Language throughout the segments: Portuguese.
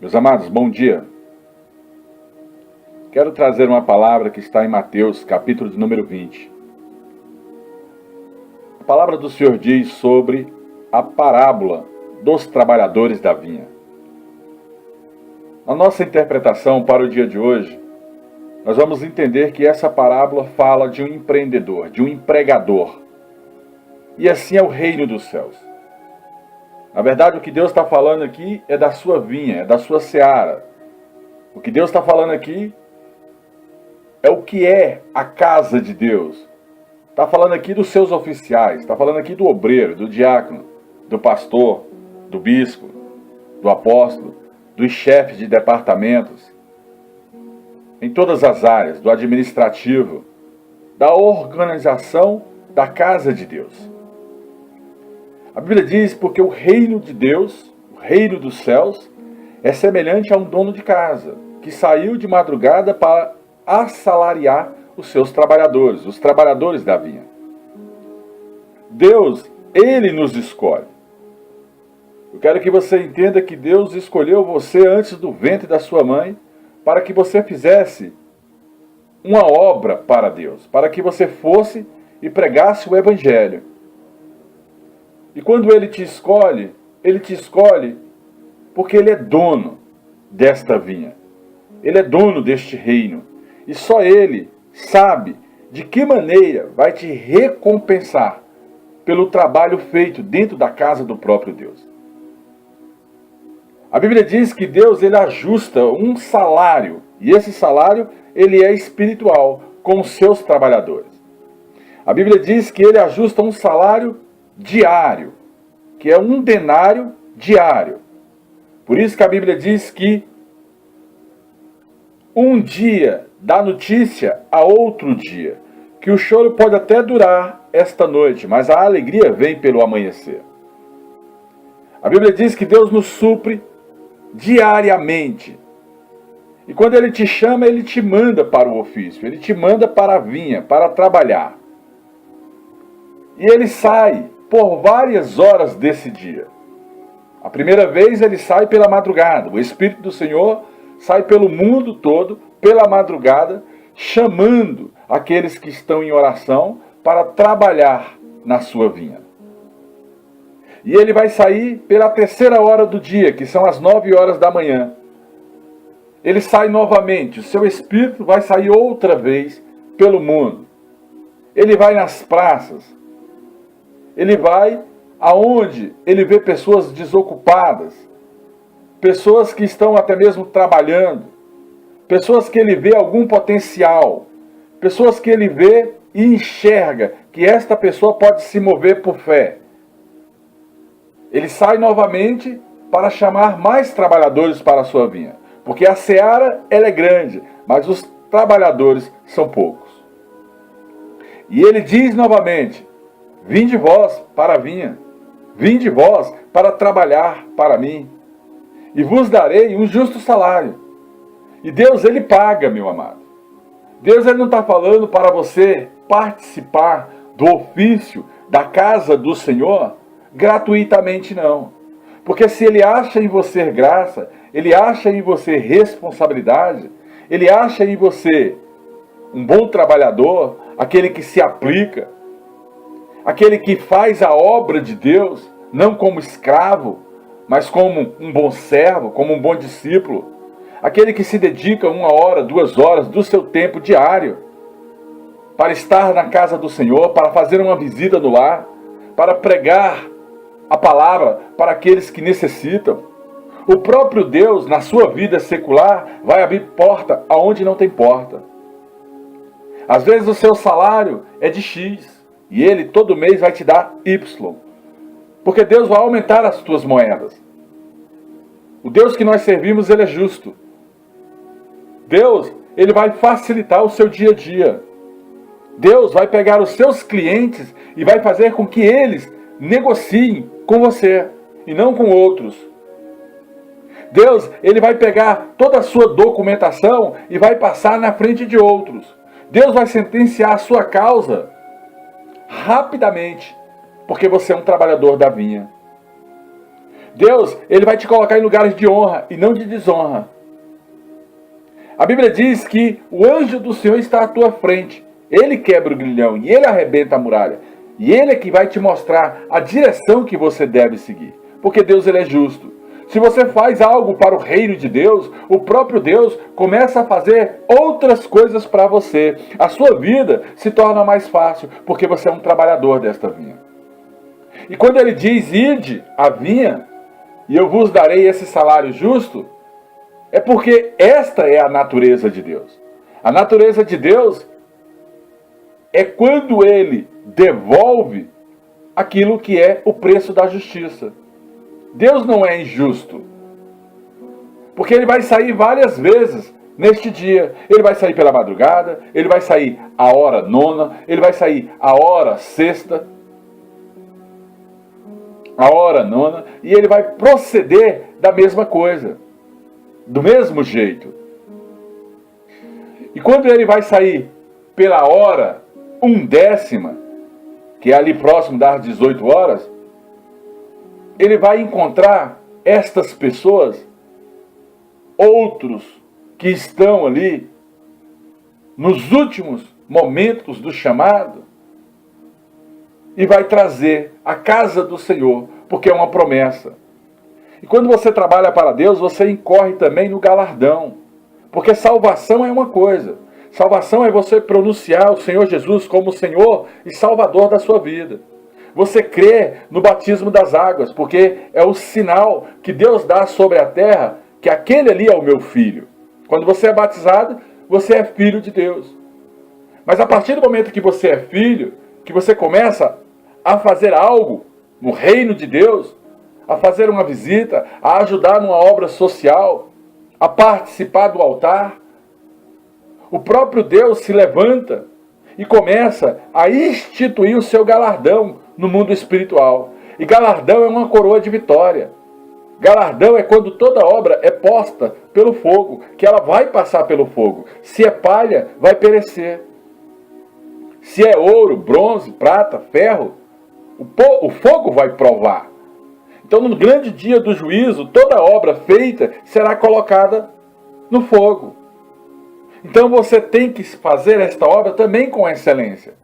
Meus amados, bom dia. Quero trazer uma palavra que está em Mateus, capítulo de número 20. A palavra do Senhor diz sobre a parábola dos trabalhadores da vinha. Na nossa interpretação para o dia de hoje, nós vamos entender que essa parábola fala de um empreendedor, de um empregador. E assim é o reino dos céus. Na verdade, o que Deus está falando aqui é da sua vinha, é da sua seara. O que Deus está falando aqui é o que é a casa de Deus. Está falando aqui dos seus oficiais, está falando aqui do obreiro, do diácono, do pastor, do bispo, do apóstolo, dos chefes de departamentos, em todas as áreas, do administrativo, da organização da casa de Deus. A Bíblia diz porque o reino de Deus, o reino dos céus, é semelhante a um dono de casa que saiu de madrugada para assalariar os seus trabalhadores, os trabalhadores da vinha. Deus, Ele nos escolhe. Eu quero que você entenda que Deus escolheu você antes do ventre da sua mãe para que você fizesse uma obra para Deus, para que você fosse e pregasse o Evangelho. E quando Ele te escolhe porque Ele é dono desta vinha. Ele é dono deste reino. E só Ele sabe de que maneira vai te recompensar pelo trabalho feito dentro da casa do próprio Deus. A Bíblia diz que Deus ele ajusta um salário. E esse salário ele é espiritual com os seus trabalhadores. A Bíblia diz que Ele ajusta um salário diário, que é um denário diário. Por isso que a Bíblia diz que um dia dá notícia a outro dia, que o choro pode até durar esta noite, mas a alegria vem pelo amanhecer. A Bíblia diz que Deus nos supre diariamente. E quando Ele te chama, Ele te manda para o ofício, Ele te manda para a vinha, para trabalhar. E Ele sai por várias horas desse dia. A primeira vez Ele sai pela madrugada. O Espírito do Senhor sai pelo mundo todo, pela madrugada, chamando aqueles que estão em oração para trabalhar na sua vinha. E Ele vai sair pela terceira hora do dia, que são as 9 horas da manhã. Ele sai novamente, o seu Espírito vai sair outra vez pelo mundo. Ele vai nas praças. Ele vai aonde ele vê pessoas desocupadas, pessoas que estão até mesmo trabalhando, pessoas que ele vê algum potencial, pessoas que ele vê e enxerga que esta pessoa pode se mover por fé. Ele sai novamente para chamar mais trabalhadores para a sua vinha, porque a seara ela é grande, mas os trabalhadores são poucos. E ele diz novamente: vinde vós para a vinha, vinde vós para trabalhar para mim, e vos darei um justo salário. E Deus, Ele paga, meu amado. Deus, Ele não está falando para você participar do ofício da casa do Senhor gratuitamente, não. Porque se Ele acha em você graça, Ele acha em você responsabilidade, Ele acha em você um bom trabalhador, aquele que se aplica, aquele que faz a obra de Deus, não como escravo, mas como um bom servo, como um bom discípulo. Aquele que se dedica 1 hora, 2 horas do seu tempo diário para estar na casa do Senhor, para fazer uma visita no lar, para pregar a palavra para aqueles que necessitam. O próprio Deus, na sua vida secular, vai abrir porta aonde não tem porta. Às vezes o seu salário é de X, e Ele todo mês vai te dar Y. Porque Deus vai aumentar as tuas moedas. O Deus que nós servimos, Ele é justo. Deus, Ele vai facilitar o seu dia a dia. Deus vai pegar os seus clientes e vai fazer com que eles negociem com você e não com outros. Deus, Ele vai pegar toda a sua documentação e vai passar na frente de outros. Deus vai sentenciar a sua causa rapidamente, porque você é um trabalhador da vinha. Deus, ele vai te colocar em lugares de honra e não de desonra. A Bíblia diz que o anjo do Senhor está à tua frente. Ele quebra o grilhão e ele arrebenta a muralha. E ele é que vai te mostrar a direção que você deve seguir. Porque Deus, ele é justo. Se você faz algo para o reino de Deus, o próprio Deus começa a fazer outras coisas para você. A sua vida se torna mais fácil, porque você é um trabalhador desta vinha. E quando ele diz, ide a vinha, e eu vos darei esse salário justo, é porque esta é a natureza de Deus. A natureza de Deus é quando ele devolve aquilo que é o preço da justiça. Deus não é injusto, porque ele vai sair várias vezes neste dia. Ele vai sair pela madrugada, ele vai sair a hora nona, ele vai sair a hora sexta, a hora nona, e ele vai proceder da mesma coisa, do mesmo jeito. E quando ele vai sair pela hora 1/10, que é ali próximo das 18 horas, ele vai encontrar estas pessoas, outros que estão ali nos últimos momentos do chamado, e vai trazer a casa do Senhor, porque é uma promessa. E quando você trabalha para Deus, você incorre também no galardão, porque salvação é uma coisa. Salvação é você pronunciar o Senhor Jesus como Senhor e Salvador da sua vida. Você crê no batismo das águas, porque é o sinal que Deus dá sobre a terra, que aquele ali é o meu filho. Quando você é batizado, você é filho de Deus. Mas a partir do momento que você é filho, que você começa a fazer algo no reino de Deus, a fazer uma visita, a ajudar numa obra social, a participar do altar, o próprio Deus se levanta e começa a instituir o seu galardão no mundo espiritual. E galardão é uma coroa de vitória. Galardão é quando toda obra é posta pelo fogo, que ela vai passar pelo fogo. Se é palha, vai perecer. Se é ouro, bronze, prata, ferro, o fogo vai provar. Então, no grande dia do juízo, toda obra feita será colocada no fogo. Então, você tem que fazer esta obra também com excelência.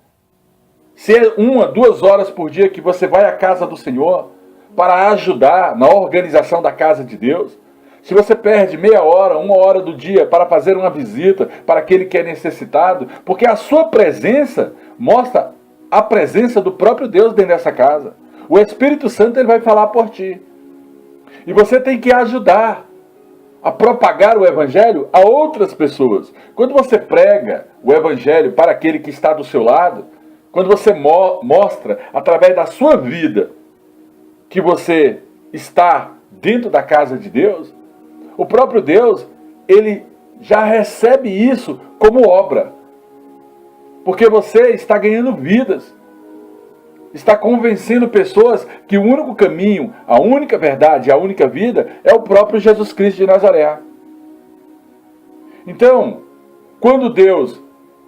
Se é 1, 2 horas por dia que você vai à casa do Senhor para ajudar na organização da casa de Deus, se você perde meia hora, 1 hora do dia para fazer uma visita para aquele que é necessitado, porque a sua presença mostra a presença do próprio Deus dentro dessa casa. O Espírito Santo, ele vai falar por ti. E você tem que ajudar a propagar o Evangelho a outras pessoas. Quando você prega o Evangelho para aquele que está do seu lado, quando você mostra através da sua vida que você está dentro da casa de Deus, o próprio Deus, ele já recebe isso como obra. Porque você está ganhando vidas. Está convencendo pessoas que o único caminho, a única verdade, a única vida é o próprio Jesus Cristo de Nazaré. Então, quando Deus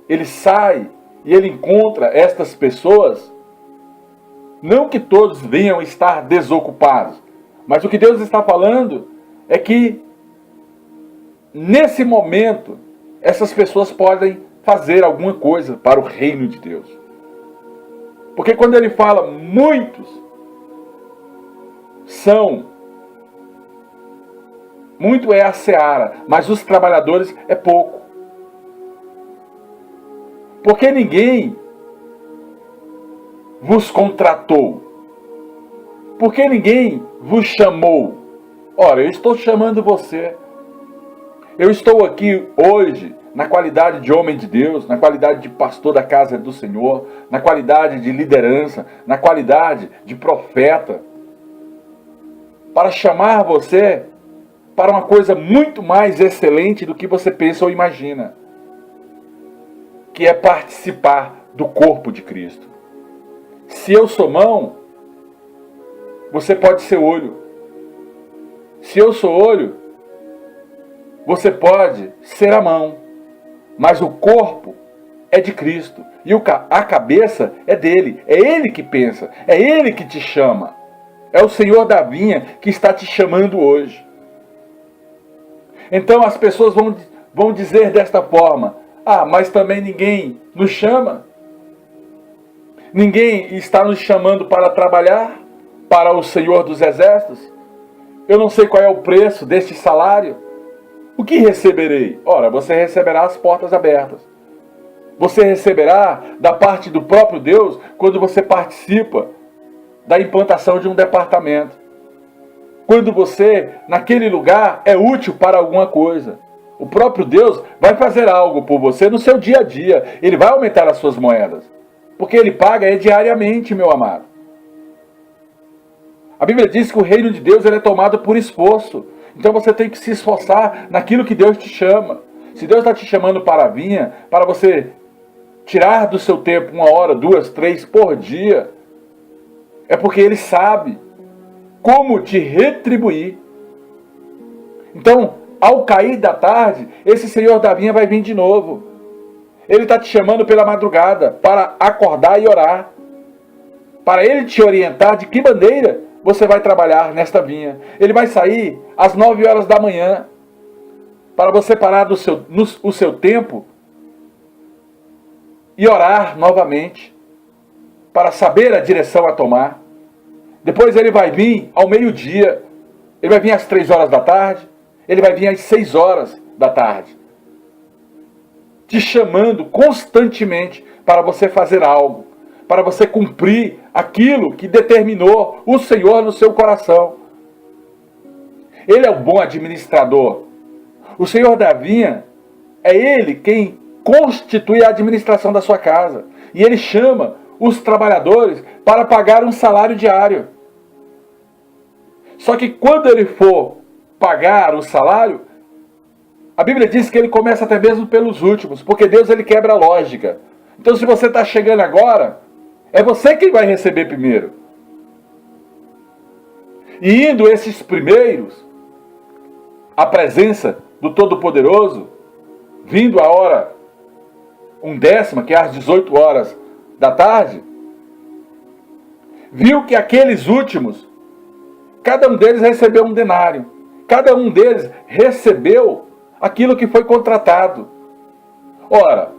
ele sai e ele encontra estas pessoas, não que todos venham estar desocupados, mas o que Deus está falando é que nesse momento essas pessoas podem fazer alguma coisa para o reino de Deus. Porque quando ele fala muitos são, muito é a seara, mas os trabalhadores é pouco. Porque ninguém vos contratou. Porque ninguém vos chamou. Ora, eu estou chamando você. Eu estou aqui hoje na qualidade de homem de Deus, na qualidade de pastor da casa do Senhor, na qualidade de liderança, na qualidade de profeta, para chamar você para uma coisa muito mais excelente do que você pensa ou imagina, que é participar do corpo de Cristo. Se eu sou mão, você pode ser olho. Se eu sou olho, você pode ser a mão. Mas o corpo é de Cristo. E a cabeça é dele. É ele que pensa. É ele que te chama. É o Senhor da vinha que está te chamando hoje. Então as pessoas vão dizer desta forma: ah, mas também ninguém nos chama. Ninguém está nos chamando para trabalhar para o Senhor dos Exércitos. Eu não sei qual é o preço deste salário. O que receberei? Ora, você receberá as portas abertas. Você receberá da parte do próprio Deus quando você participa da implantação de um departamento. Quando você, naquele lugar, é útil para alguma coisa. O próprio Deus vai fazer algo por você no seu dia a dia. Ele vai aumentar as suas moedas. Porque Ele paga diariamente, meu amado. A Bíblia diz que o reino de Deus ele é tomado por esforço. Então você tem que se esforçar naquilo que Deus te chama. Se Deus está te chamando para a vinha, para você tirar do seu tempo 1 hora, 2, 3 por dia, é porque Ele sabe como te retribuir. Então, ao cair da tarde, esse Senhor da vinha vai vir de novo. Ele está te chamando pela madrugada para acordar e orar. Para Ele te orientar de que maneira você vai trabalhar nesta vinha. Ele vai sair às 9 horas da manhã. Para você parar o seu tempo e orar novamente. Para saber a direção a tomar. Depois Ele vai vir ao meio-dia. Ele vai vir às 3 horas da tarde. Ele vai vir às 6 horas da tarde. Te chamando constantemente para você fazer algo. Para você cumprir aquilo que determinou o Senhor no seu coração. Ele é o bom administrador. O Senhor da vinha é Ele quem constitui a administração da sua casa. E Ele chama os trabalhadores para pagar um salário diário. Só que quando Ele for pagar o salário, a Bíblia diz que Ele começa até mesmo pelos últimos, porque Deus Ele quebra a lógica. Então se você está chegando agora, é você quem vai receber primeiro. E indo esses primeiros, a presença do Todo-Poderoso, vindo a hora 1/10, que é às 18 horas da tarde, viu que aqueles últimos, cada um deles recebeu um denário. Cada um deles recebeu aquilo que foi contratado. Ora,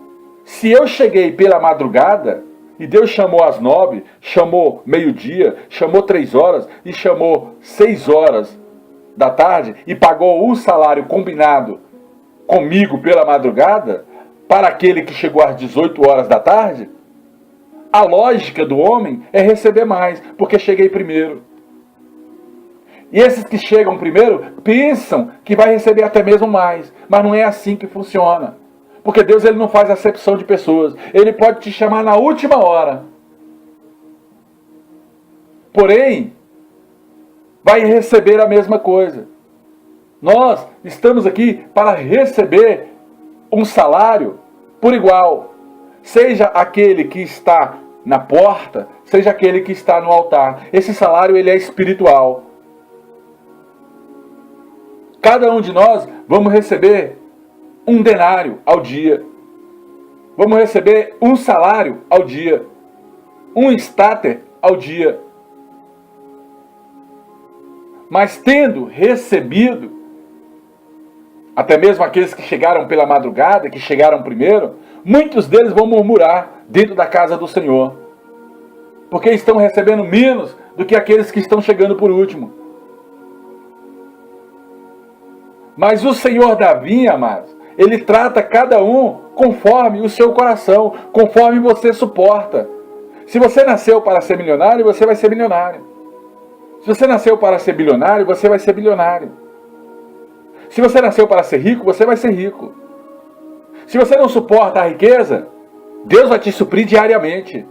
se eu cheguei pela madrugada, e Deus chamou às 9, chamou meio-dia, chamou 3 horas e chamou 6 horas da tarde e pagou o salário combinado comigo pela madrugada, para aquele que chegou às 18 horas da tarde, a lógica do homem é receber mais, porque cheguei primeiro. E esses que chegam primeiro pensam que vai receber até mesmo mais, mas não é assim que funciona. Porque Deus ele não faz acepção de pessoas. Ele pode te chamar na última hora. Porém, vai receber a mesma coisa. Nós estamos aqui para receber um salário por igual. Seja aquele que está na porta, seja aquele que está no altar. Esse salário ele é espiritual. Cada um de nós vamos receber um denário ao dia. Vamos receber um salário ao dia. Um estáter ao dia. Mas tendo recebido, até mesmo aqueles que chegaram pela madrugada, que chegaram primeiro, muitos deles vão murmurar dentro da casa do Senhor. Porque estão recebendo menos do que aqueles que estão chegando por último. Mas o Senhor da vinha, amados, Ele trata cada um conforme o seu coração, conforme você suporta. Se você nasceu para ser milionário, você vai ser milionário. Se você nasceu para ser bilionário, você vai ser bilionário. Se você nasceu para ser rico, você vai ser rico. Se você não suporta a riqueza, Deus vai te suprir diariamente.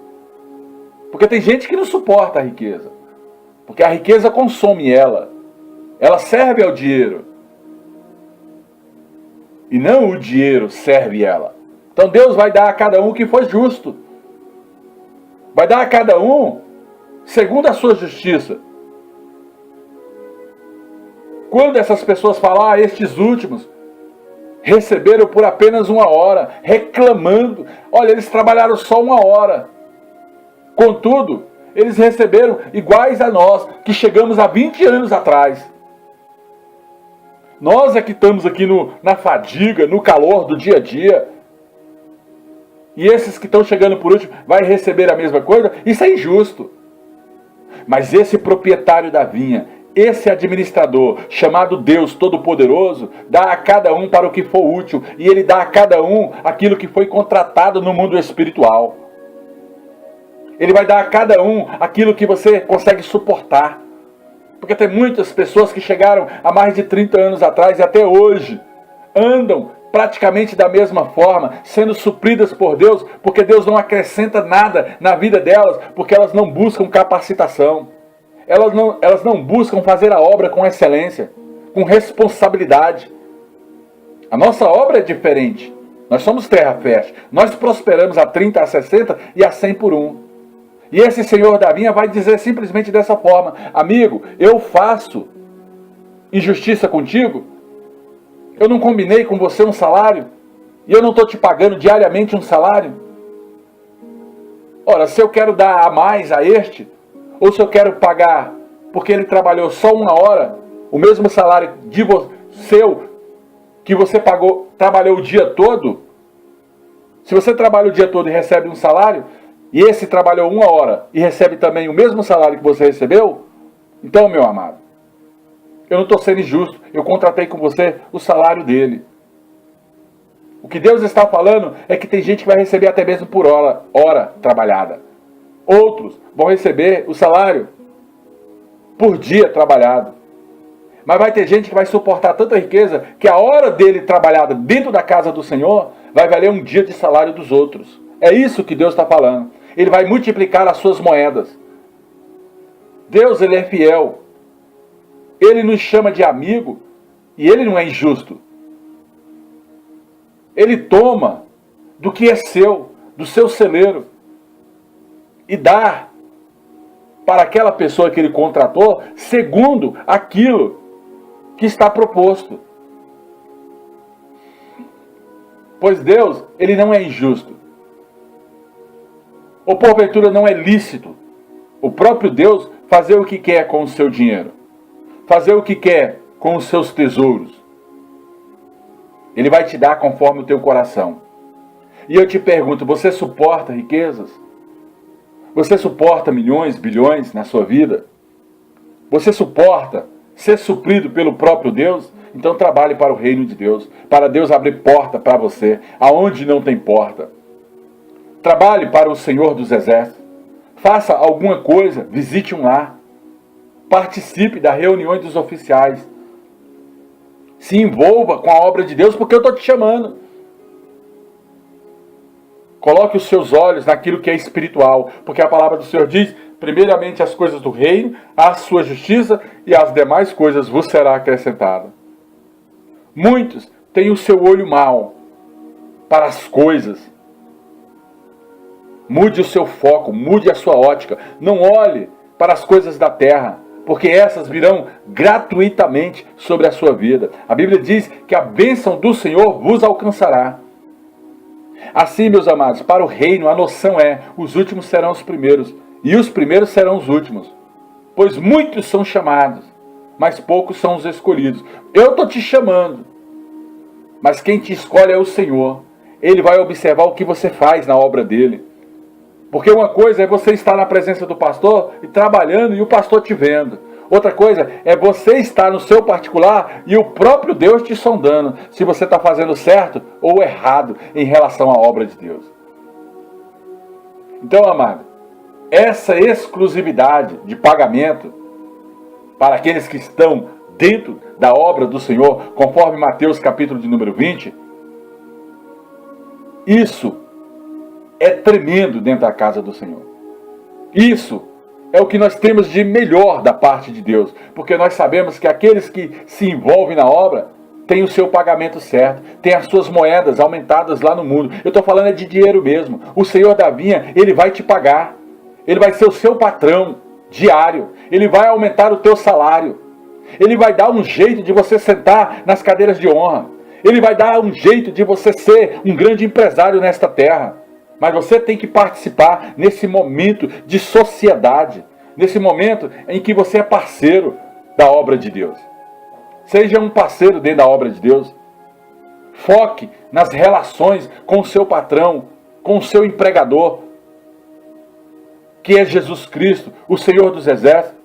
Porque tem gente que não suporta a riqueza. Porque a riqueza consome ela. Ela serve ao dinheiro. E não o dinheiro serve ela. Então Deus vai dar a cada um o que for justo. Vai dar a cada um segundo a sua justiça. Quando essas pessoas falam, estes últimos receberam por apenas 1 hora, reclamando. Olha, eles trabalharam só 1 hora. Contudo, Eles receberam iguais a nós, que chegamos há 20 anos atrás. Nós é que estamos aqui na fadiga, no calor do dia a dia. E esses que estão chegando por último vai receber a mesma coisa? Isso é injusto. Mas esse proprietário da vinha, esse administrador, chamado Deus Todo-Poderoso, dá a cada um para o que for útil. E Ele dá a cada um aquilo que foi contratado no mundo espiritual. Ele vai dar a cada um aquilo que você consegue suportar. Porque tem muitas pessoas que chegaram há mais de 30 anos atrás e até hoje andam praticamente da mesma forma, sendo supridas por Deus, porque Deus não acrescenta nada na vida delas, porque elas não buscam capacitação. Elas não buscam fazer a obra com excelência, com responsabilidade. A nossa obra é diferente. Nós somos terra fértil. Nós prosperamos a 30, a 60 e a 100 por um. E esse senhor da vinha vai dizer simplesmente dessa forma: amigo, eu faço injustiça contigo? Eu não combinei com você um salário? E eu não estou te pagando diariamente um salário? Ora, se eu quero dar a mais a este, ou se eu quero pagar porque ele trabalhou só 1 hora, o mesmo salário seu que você trabalhou o dia todo, se você trabalha o dia todo e recebe um salário, e esse trabalhou 1 hora e recebe também o mesmo salário que você recebeu, então, meu amado, eu não estou sendo injusto, eu contratei com você o salário dele. O que Deus está falando é que tem gente que vai receber até mesmo por hora trabalhada. Outros vão receber o salário por dia trabalhado. Mas vai ter gente que vai suportar tanta riqueza que a hora dele trabalhada dentro da casa do Senhor vai valer um dia de salário dos outros. É isso que Deus está falando. Ele vai multiplicar as suas moedas. Deus, Ele é fiel. Ele nos chama de amigo e Ele não é injusto. Ele toma do que é seu, do seu celeiro, e dá para aquela pessoa que Ele contratou segundo aquilo que está proposto. Pois Deus, Ele não é injusto. Ou porventura não é lícito o próprio Deus fazer o que quer com o seu dinheiro, fazer o que quer com os seus tesouros. Ele vai te dar conforme o teu coração. E eu te pergunto, você suporta riquezas? Você suporta milhões, bilhões na sua vida? Você suporta ser suprido pelo próprio Deus? Então trabalhe para o reino de Deus, para Deus abrir porta para você, aonde não tem porta. Trabalhe para o Senhor dos Exércitos. Faça alguma coisa, visite um lar. Participe das reuniões dos oficiais. Se envolva com a obra de Deus, porque eu estou te chamando. Coloque os seus olhos naquilo que é espiritual, porque a palavra do Senhor diz: primeiramente as coisas do reino, a sua justiça, e as demais coisas vos será acrescentada. Muitos têm o seu olho mau para as coisas. Mude o seu foco, mude a sua ótica. Não olhe para as coisas da terra, porque essas virão gratuitamente sobre a sua vida. A Bíblia diz que a bênção do Senhor vos alcançará. Assim, meus amados, para o reino a noção é: os últimos serão os primeiros, e os primeiros serão os últimos. Pois muitos são chamados, mas poucos são os escolhidos. Eu estou te chamando, mas quem te escolhe é o Senhor. Ele vai observar o que você faz na obra dele. Porque uma coisa é você estar na presença do pastor e trabalhando e o pastor te vendo. Outra coisa é você estar no seu particular e o próprio Deus te sondando se você está fazendo certo ou errado em relação à obra de Deus. Então, amado, essa exclusividade de pagamento para aqueles que estão dentro da obra do Senhor, conforme Mateus capítulo de número 20, isso é tremendo dentro da casa do Senhor. Isso é o que nós temos de melhor da parte de Deus, porque nós sabemos que aqueles que se envolvem na obra têm o seu pagamento certo, têm as suas moedas aumentadas lá no mundo. Eu estou falando de dinheiro mesmo. O Senhor da vinha, Ele vai te pagar. Ele vai ser o seu patrão diário. Ele vai aumentar o teu salário. Ele vai dar um jeito de você sentar nas cadeiras de honra. Ele vai dar um jeito de você ser um grande empresário nesta terra. Mas você tem que participar nesse momento de sociedade, nesse momento em que você é parceiro da obra de Deus. Seja um parceiro dentro da obra de Deus. Foque nas relações com o seu patrão, com o seu empregador, que é Jesus Cristo, o Senhor dos Exércitos.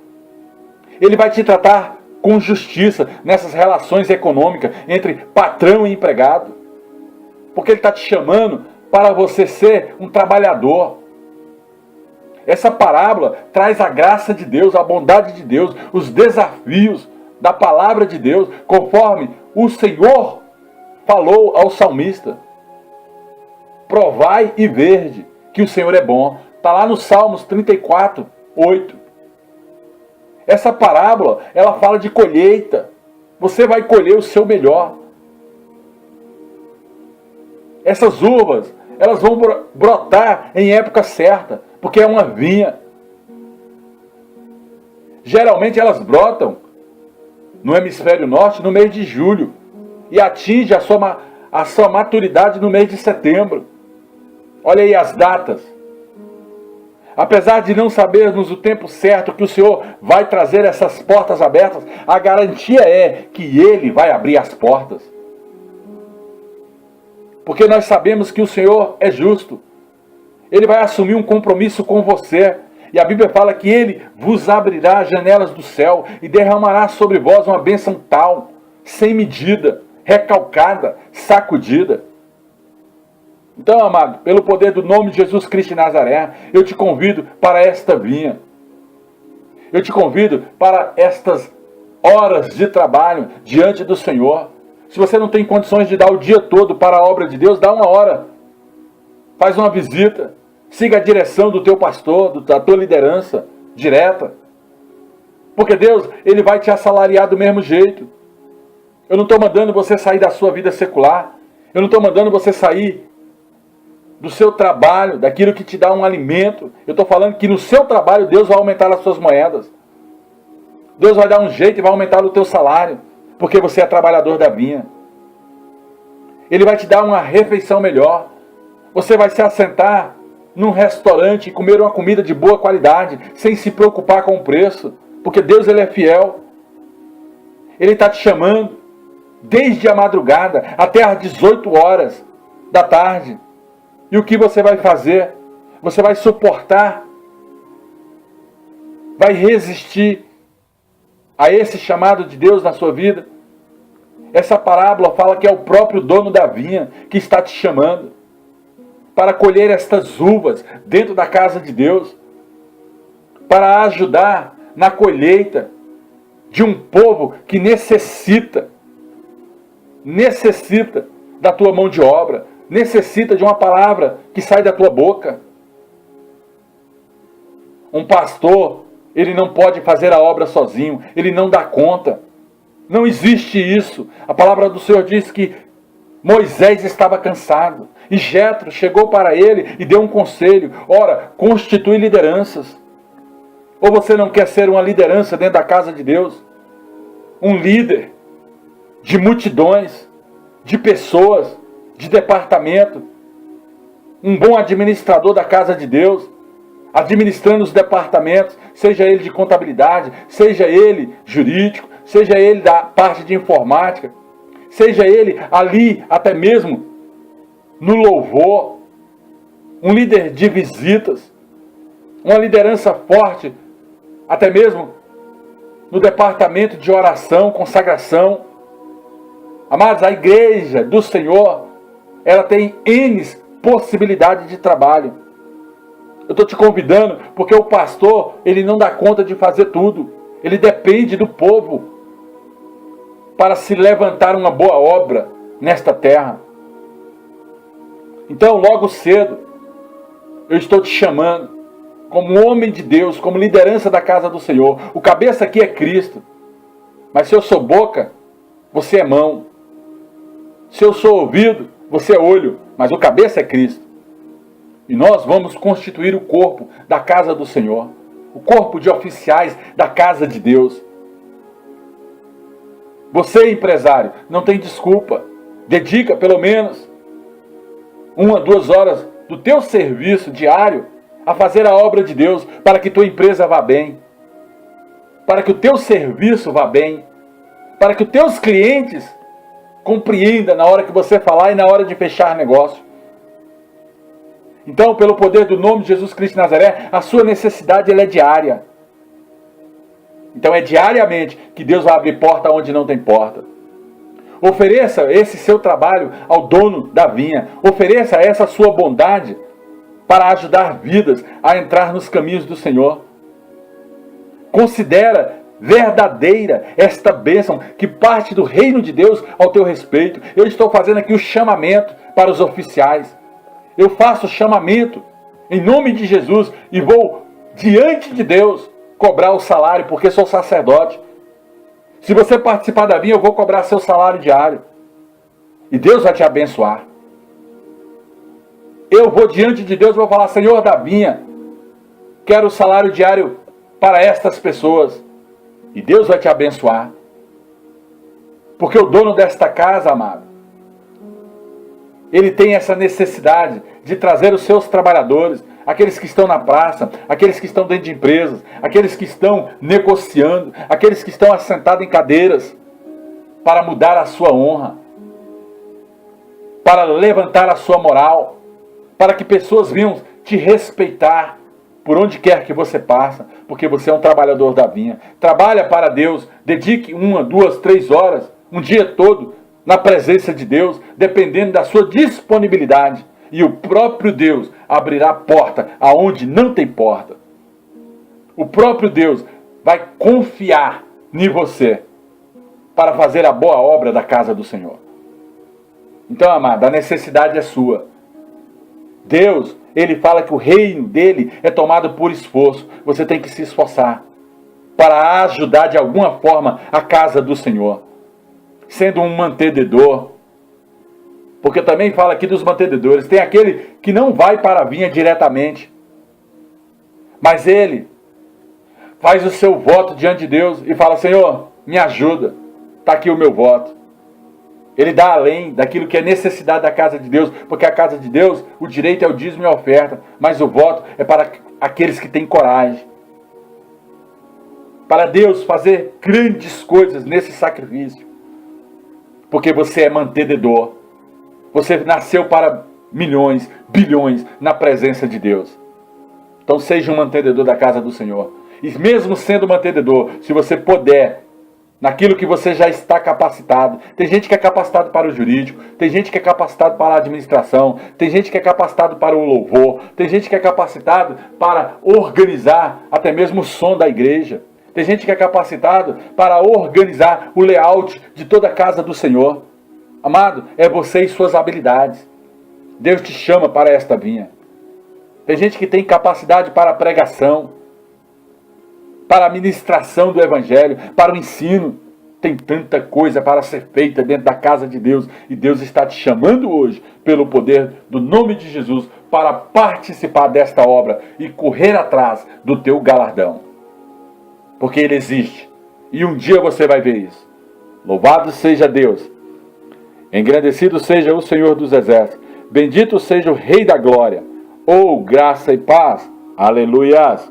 Ele vai te tratar com justiça nessas relações econômicas entre patrão e empregado. Porque Ele está te chamando para você ser um trabalhador. Essa parábola traz a graça de Deus, a bondade de Deus, os desafios da palavra de Deus, conforme o Senhor falou ao salmista. Provai e vede que o Senhor é bom. Está lá no Salmos 34, 8. Essa parábola, ela fala de colheita. Você vai colher o seu melhor. Essas uvas, elas vão brotar em época certa, porque é uma vinha. Geralmente elas brotam no hemisfério norte no mês de julho e atinge a sua maturidade no mês de setembro. Olha aí as datas. Apesar de não sabermos o tempo certo que o Senhor vai trazer essas portas abertas, a garantia é que Ele vai abrir as portas. Porque nós sabemos que o Senhor é justo. Ele vai assumir um compromisso com você. E a Bíblia fala que Ele vos abrirá as janelas do céu e derramará sobre vós uma bênção tal, sem medida, recalcada, sacudida. Então, amado, pelo poder do nome de Jesus Cristo de Nazaré, eu te convido para esta vinha. Eu te convido para estas horas de trabalho diante do Senhor. Se você não tem condições de dar o dia todo para a obra de Deus, dá uma hora. Faz uma visita. Siga a direção do teu pastor, da tua liderança direta. Porque Deus, Ele vai te assalariar do mesmo jeito. Eu não estou mandando você sair da sua vida secular. Eu não estou mandando você sair do seu trabalho, daquilo que te dá um alimento. Eu estou falando que no seu trabalho Deus vai aumentar as suas moedas. Deus vai dar um jeito e vai aumentar o teu salário, porque você é trabalhador da vinha. Ele vai te dar uma refeição melhor. Você vai se assentar num restaurante e comer uma comida de boa qualidade, sem se preocupar com o preço, porque Deus, Ele é fiel. Ele está te chamando desde a madrugada até às 18 horas da tarde. E o que você vai fazer? Você vai suportar, vai resistir a esse chamado de Deus na sua vida? Essa parábola fala que é o próprio dono da vinha que está te chamando para colher estas uvas dentro da casa de Deus, para ajudar na colheita de um povo que necessita da tua mão de obra, necessita de uma palavra que sai da tua boca. Um pastor, ele não pode fazer a obra sozinho, ele não dá conta. Não existe isso. A palavra do Senhor diz que Moisés estava cansado e Jetro chegou para ele e deu um conselho. Ora, constitui lideranças. Ou você não quer ser uma liderança dentro da casa de Deus? Um líder de multidões, de pessoas, de departamento, um bom administrador da casa de Deus, administrando os departamentos, seja ele de contabilidade, seja ele jurídico, seja ele da parte de informática, seja ele ali até mesmo no louvor, um líder de visitas, uma liderança forte, até mesmo no departamento de oração, consagração. Amados, a igreja do Senhor, ela tem N possibilidades de trabalho. Eu estou te convidando porque o pastor, ele não dá conta de fazer tudo. Ele depende do povo para se levantar uma boa obra nesta terra. Então, logo cedo, eu estou te chamando como homem de Deus, como liderança da casa do Senhor. O cabeça aqui é Cristo. Mas se eu sou boca, você é mão. Se eu sou ouvido, você é olho. Mas o cabeça é Cristo. E nós vamos constituir o corpo da casa do Senhor. O corpo de oficiais da casa de Deus. Você, empresário, não tem desculpa. Dedica pelo menos 1 a 2 horas do teu serviço diário a fazer a obra de Deus para que tua empresa vá bem, para que o teu serviço vá bem, para que os teus clientes compreendam na hora que você falar e na hora de fechar negócio. Então, pelo poder do nome de Jesus Cristo de Nazaré, a sua necessidade ela é diária. Então é diariamente que Deus vai abrir porta onde não tem porta. Ofereça esse seu trabalho ao dono da vinha. Ofereça essa sua bondade para ajudar vidas a entrar nos caminhos do Senhor. Considera verdadeira esta bênção que parte do reino de Deus ao teu respeito. Eu estou fazendo aqui o chamamento para os oficiais. Eu faço o chamamento em nome de Jesus e vou diante de Deus cobrar o salário, porque sou sacerdote. Se você participar da vinha, eu vou cobrar seu salário diário. E Deus vai te abençoar. Eu vou diante de Deus e vou falar: Senhor da vinha, quero o salário diário para estas pessoas. E Deus vai te abençoar. Porque o dono desta casa, amado, ele tem essa necessidade de trazer os seus trabalhadores, aqueles que estão na praça, aqueles que estão dentro de empresas, aqueles que estão negociando, aqueles que estão assentados em cadeiras, para mudar a sua honra, para levantar a sua moral, para que pessoas venham te respeitar por onde quer que você passa, porque você é um trabalhador da vinha. Trabalha para Deus, dedique 1, 2, 3 horas, um dia todo, na presença de Deus, dependendo da sua disponibilidade. E o próprio Deus abrirá porta aonde não tem porta. O próprio Deus vai confiar em você para fazer a boa obra da casa do Senhor. Então, amado, a necessidade é sua. Deus, ele fala que o reino dele é tomado por esforço. Você tem que se esforçar para ajudar de alguma forma a casa do Senhor, sendo um mantenedor. Porque também fala aqui dos mantenedores. Tem aquele que não vai para a vinha diretamente, mas ele faz o seu voto diante de Deus e fala: Senhor, me ajuda, está aqui o meu voto. Ele dá além daquilo que é necessidade da casa de Deus, porque a casa de Deus, o direito é o dízimo e a oferta, mas o voto é para aqueles que têm coragem. Para Deus fazer grandes coisas nesse sacrifício. Porque você é mantenedor. Você nasceu para milhões, bilhões na presença de Deus. Então seja um mantenedor da casa do Senhor. E mesmo sendo mantenedor, se você puder, naquilo que você já está capacitado. Tem gente que é capacitado para o jurídico, tem gente que é capacitado para a administração, tem gente que é capacitado para o louvor, tem gente que é capacitado para organizar até mesmo o som da igreja. Tem gente que é capacitado para organizar o layout de toda a casa do Senhor. Amado, é você e suas habilidades. Deus te chama para esta vinha. Tem gente que tem capacidade para a pregação, para a ministração do Evangelho, para o ensino. Tem tanta coisa para ser feita dentro da casa de Deus. E Deus está te chamando hoje, pelo poder do nome de Jesus, para participar desta obra e correr atrás do teu galardão. Porque ele existe. E um dia você vai ver isso. Louvado seja Deus. Engrandecido seja o Senhor dos Exércitos. Bendito seja o Rei da Glória. Oh, graça e paz. Aleluias.